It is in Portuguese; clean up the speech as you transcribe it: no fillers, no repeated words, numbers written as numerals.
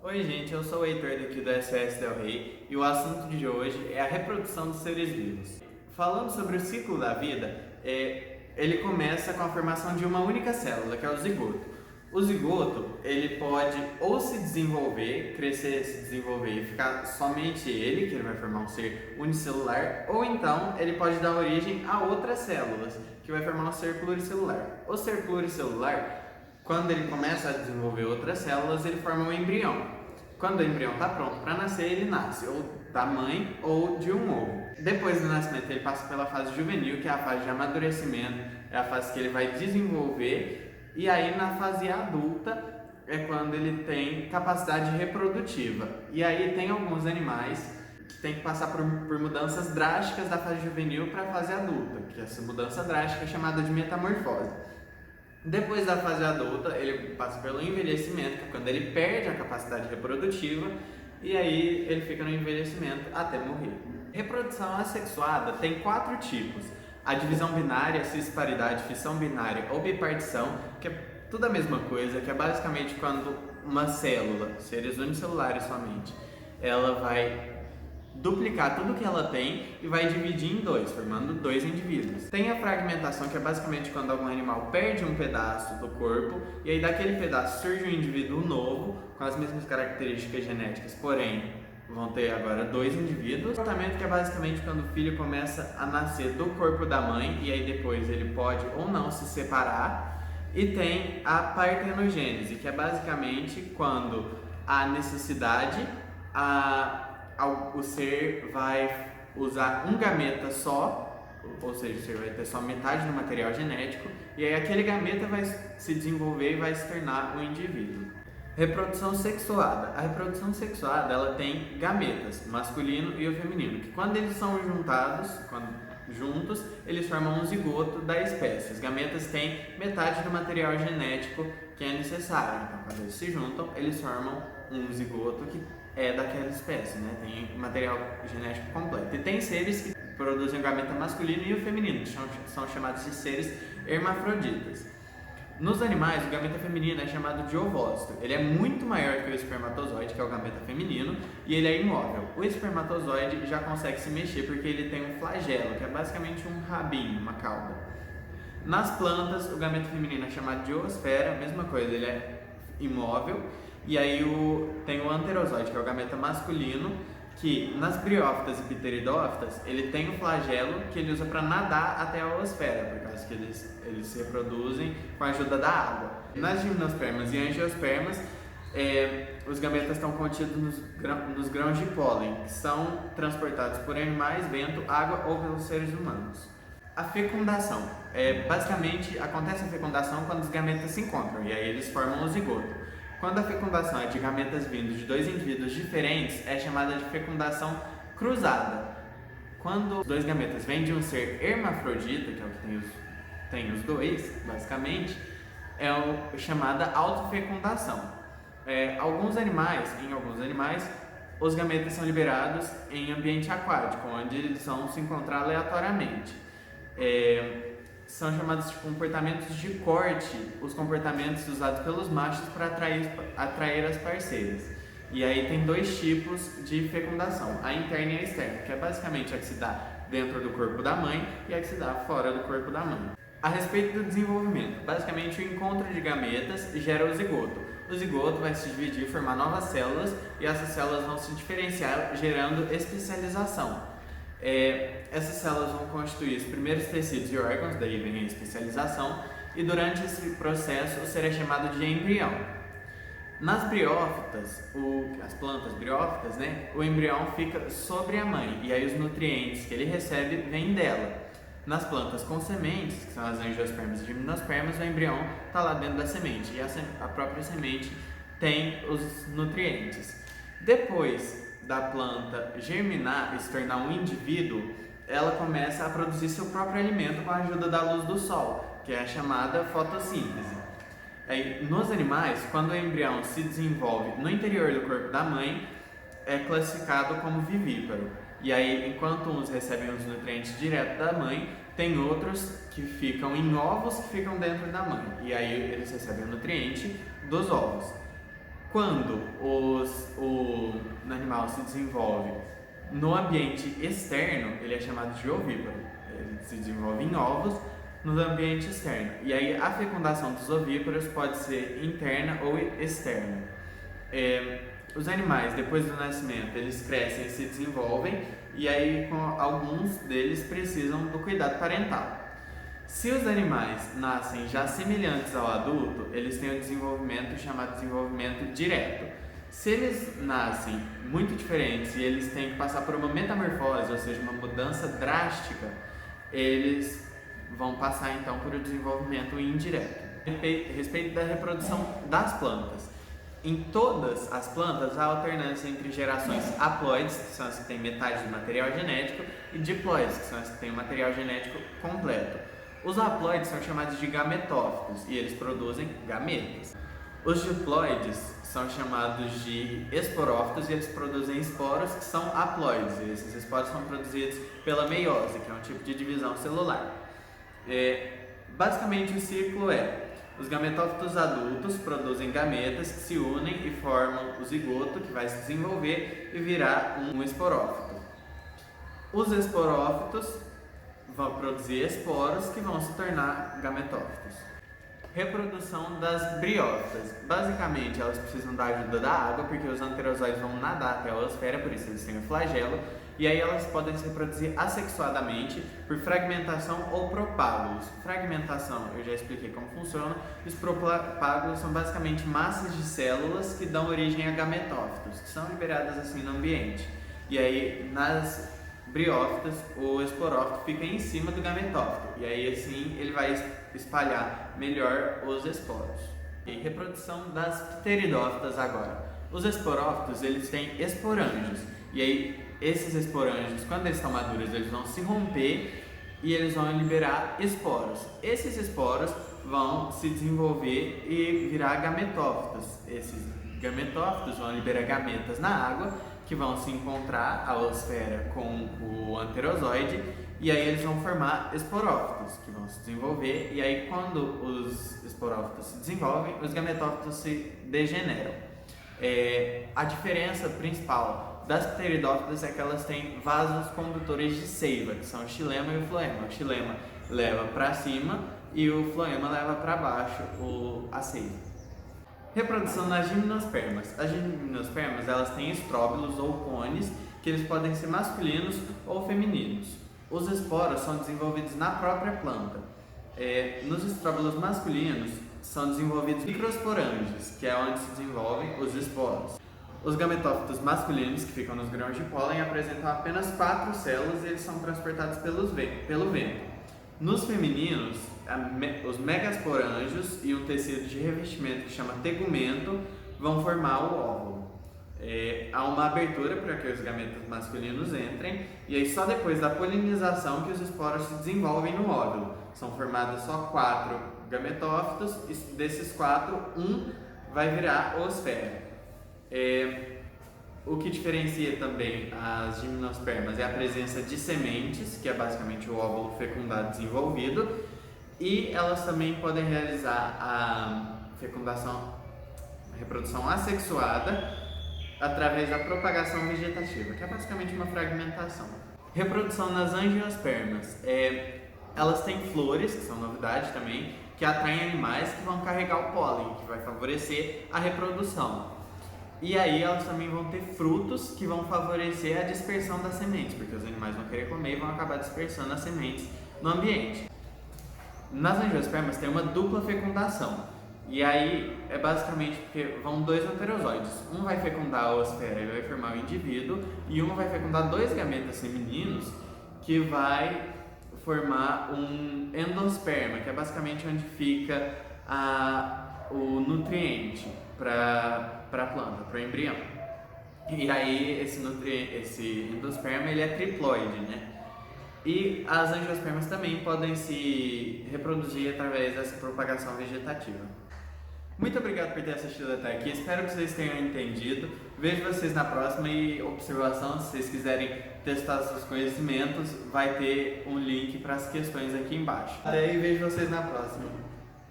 Oi gente, eu sou o Heitor daqui do SOS Del Rey e o assunto de hoje é a reprodução dos seres vivos. Falando sobre o ciclo da vida, ele começa com a formação de uma única célula, que é o zigoto. O zigoto, ele pode ou se desenvolver, crescer, se desenvolver e ficar somente ele, que ele vai formar um ser unicelular, ou então ele pode dar origem a outras células, que vai formar um ser pluricelular. O ser pluricelular, quando ele começa a desenvolver outras células, ele forma um embrião. Quando o embrião está pronto para nascer, ele nasce ou da mãe ou de um ovo. Depois do nascimento, ele passa pela fase juvenil, que é a fase de amadurecimento, é a fase que ele vai desenvolver, e aí na fase adulta é quando ele tem capacidade reprodutiva. E aí tem alguns animais que tem que passar por mudanças drásticas da fase juvenil para a fase adulta, que essa mudança drástica é chamada de metamorfose. Depois da fase adulta, ele passa pelo envelhecimento, que é quando ele perde a capacidade reprodutiva, e aí ele fica no envelhecimento até morrer. Reprodução assexuada tem 4 tipos: a divisão binária, cisparidade, fissão binária ou bipartição, que é tudo a mesma coisa, que é basicamente quando uma célula, seres unicelulares somente, ela vai duplicar tudo que ela tem e vai dividir em dois, formando 2 indivíduos. Tem a fragmentação, que é basicamente quando algum animal perde um pedaço do corpo e aí daquele pedaço surge um indivíduo novo com as mesmas características genéticas, porém vão ter agora 2 indivíduos. O tratamento, que é basicamente quando o filho começa a nascer do corpo da mãe e aí depois ele pode ou não se separar. E tem a partenogênese, que é basicamente quando há necessidade, o ser vai usar um gameta só, ou seja, o ser vai ter só metade do material genético, e aí aquele gameta vai se desenvolver e vai se tornar um indivíduo. Reprodução sexuada. A reprodução sexuada, ela tem gametas, o masculino e o feminino, que quando eles são juntos, eles formam um zigoto da espécie. Os gametas têm metade do material genético que é necessário, então quando eles se juntam, eles formam um zigoto que é daquela espécie, né? Tem material genético completo. E tem seres que produzem o gameta masculino e o feminino, que são chamados de seres hermafroditas. Nos animais, o gameta feminino é chamado de ovócito. Ele é muito maior que o espermatozoide, que é o gameta feminino, e ele é imóvel. O espermatozoide já consegue se mexer porque ele tem um flagelo, que é basicamente um rabinho, uma cauda. Nas plantas, o gameta feminino é chamado de oosfera, mesma coisa, ele é imóvel. E aí tem o anterozoide, que é o gameta masculino, que nas briófitas e pteridófitas ele tem um flagelo que ele usa para nadar até a oosfera, por causa que eles se reproduzem com a ajuda da água. Nas gimnospermas e angiospermas, os gametas estão contidos nos grãos de pólen, que são transportados por animais, vento, água ou pelos seres humanos. A fecundação. Basicamente, acontece a fecundação quando os gametas se encontram, e aí eles formam o zigoto. Quando a fecundação é de gametas vindos de 2 indivíduos diferentes, é chamada de fecundação cruzada. Quando os 2 gametas vêm de um ser hermafrodita, que é o que tem os 2, basicamente, é chamada autofecundação. Em alguns animais, os gametas são liberados em ambiente aquático, onde eles vão se encontrar aleatoriamente. São chamados de comportamentos de corte, os comportamentos usados pelos machos para atrair as parceiras. E aí tem 2 tipos de fecundação, a interna e a externa, que é basicamente a que se dá dentro do corpo da mãe e a que se dá fora do corpo da mãe. A respeito do desenvolvimento, basicamente o encontro de gametas gera o zigoto. O zigoto vai se dividir e formar novas células, e essas células vão se diferenciar, gerando especialização. Essas células vão constituir os primeiros tecidos e órgãos, daí vem a especialização, e durante esse processo o ser é chamado de embrião. Nas briófitas, as plantas briófitas, né, o embrião fica sobre a mãe, e aí os nutrientes que ele recebe vêm dela. Nas plantas com sementes, que são as angiospermas e gimnospermas, o embrião está lá dentro da semente, e a própria semente tem os nutrientes. Depois da planta germinar e se tornar um indivíduo, ela começa a produzir seu próprio alimento com a ajuda da luz do sol, que é a chamada fotossíntese. Nos animais, quando o embrião se desenvolve no interior do corpo da mãe, é classificado como vivíparo. E aí, enquanto uns recebem os nutrientes direto da mãe, tem outros que ficam em ovos que ficam dentro da mãe. E aí eles recebem o nutriente dos ovos. Quando os animal se desenvolve no ambiente externo, ele é chamado de ovíparo. Ele se desenvolve em ovos no ambiente externo. E aí a fecundação dos ovíparos pode ser interna ou externa. Os animais, depois do nascimento, eles crescem e se desenvolvem, e aí alguns deles precisam do cuidado parental. Se os animais nascem já semelhantes ao adulto, eles têm o desenvolvimento chamado desenvolvimento direto. Se eles nascem muito diferentes e eles têm que passar por uma metamorfose, ou seja, uma mudança drástica, eles vão passar então por o desenvolvimento indireto. A respeito da reprodução das plantas. Em todas as plantas há alternância entre gerações haploides, que são as que têm metade do material genético, e diploides, que são as que têm o material genético completo. Os haploides são chamados de gametófitos e eles produzem gametas. Os diploides são chamados de esporófitos e eles produzem esporos que são haploides. E esses esporos são produzidos pela meiose, que é um tipo de divisão celular. Basicamente o ciclo os gametófitos adultos produzem gametas que se unem e formam o zigoto, que vai se desenvolver e virar um esporófito. Os esporófitos vão produzir esporos que vão se tornar gametófitos. Reprodução das briófitas. Basicamente, elas precisam da ajuda da água, porque os anterozoides vão nadar até a oosfera, por isso eles têm o flagelo, e aí elas podem se reproduzir assexuadamente por fragmentação ou propágulos. Fragmentação, eu já expliquei como funciona. Os propágulos são basicamente massas de células que dão origem a gametófitos, que são liberadas assim no ambiente. E aí, nas briófitas, o esporófito fica em cima do gametófito, e aí assim ele vai espalhar melhor os esporos. E reprodução das pteridófitas agora. Os esporófitos, eles têm esporângios, e aí esses esporângios, quando eles estão maduros, eles vão se romper e eles vão liberar esporos. Esses esporos vão se desenvolver e virar gametófitos. Esses gametófitos vão liberar gametas na água, que vão se encontrar a oosfera com o anterozoide, e aí eles vão formar esporófitos, que vão se desenvolver, e aí quando os esporófitos se desenvolvem, os gametófitos se degeneram. A diferença principal das pteridófitas é que elas têm vasos condutores de seiva, que são o xilema e o floema. O xilema leva para cima e o floema leva para baixo a seiva. Reprodução nas gimnospermas. As gimnospermas, elas têm estróbilos ou cones, que eles podem ser masculinos ou femininos. Os esporos são desenvolvidos na própria planta. Nos estróbilos masculinos são desenvolvidos microsporângios, que é onde se desenvolvem os esporos. Os gametófitos masculinos, que ficam nos grãos de pólen, apresentam apenas 4 células e eles são transportados pelo vento. Nos femininos, os megasporângios e um tecido de revestimento que chama tegumento vão formar o óvulo. Há uma abertura para que os gametas masculinos entrem, e aí só depois da polinização que os esporos se desenvolvem no óvulo. São formados só 4 gametófitos, e desses 4, um vai virar oosfera. O que diferencia também as gimnospermas é a presença de sementes, que é basicamente o óvulo fecundado desenvolvido, e elas também podem realizar a reprodução assexuada através da propagação vegetativa, que é basicamente uma fragmentação. Reprodução nas angiospermas. Elas têm flores, que são novidade também, que atraem animais que vão carregar o pólen, que vai favorecer a reprodução. E aí elas também vão ter frutos que vão favorecer a dispersão das sementes, porque os animais vão querer comer e vão acabar dispersando as sementes no ambiente. Nas angiospermas tem uma dupla fecundação, e aí é basicamente porque vão 2 anterozoides. Um vai fecundar a oosfera e vai formar o indivíduo, e um vai fecundar 2 gametas femininos que vai formar um endosperma, que é basicamente onde fica o nutriente para a planta, para o embrião. E aí esse endosperma ele é triploide, né? E as angiospermas também podem se reproduzir através dessa propagação vegetativa. Muito obrigado por ter assistido até aqui, espero que vocês tenham entendido. Vejo vocês na próxima, e observação, se vocês quiserem testar seus conhecimentos, vai ter um link para as questões aqui embaixo. Até aí, vejo vocês na próxima.